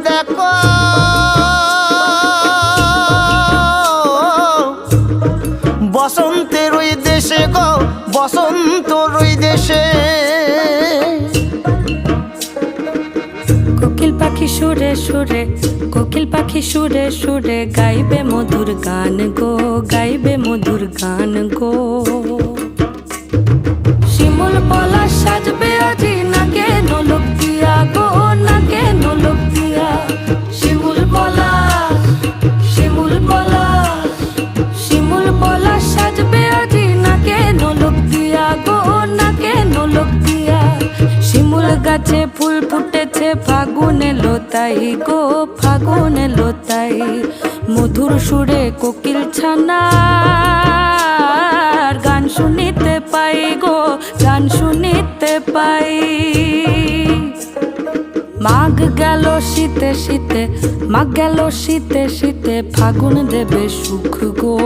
দেখো বসন্তের ওই দেশে গো, বসন্তর ওই দেশে কোকিল পাখি সুরে সুরে, কোকিল পাখি সুরে সুরে গাইবে মধুর গান গো, গাইবে মধুর গান গো। শিমুল পলাশ সাজবে আজি নাকে নোলক দিয়া গো, নাকে নোলক দিয়া। শিমুল পলাশ, শিমুল পলাশ, শিমুল পলাশ সাজবে আজি নাকে নোলক দিয়া গো, নাকে নোলক দিয়া। শিমুল গাছে ফুল ফুটেছে ফাগুন এলো তাই গো, ফাগুন এলো তাই। মধুর সুরে কোকিল ছানার গান শুনিতে পাই গো, গান শুনিতে পাই। মাঘ গেল শীতে শীতে, মাঘ গেল শীতে শীতে, ফাগুন দেবে সুখ গো।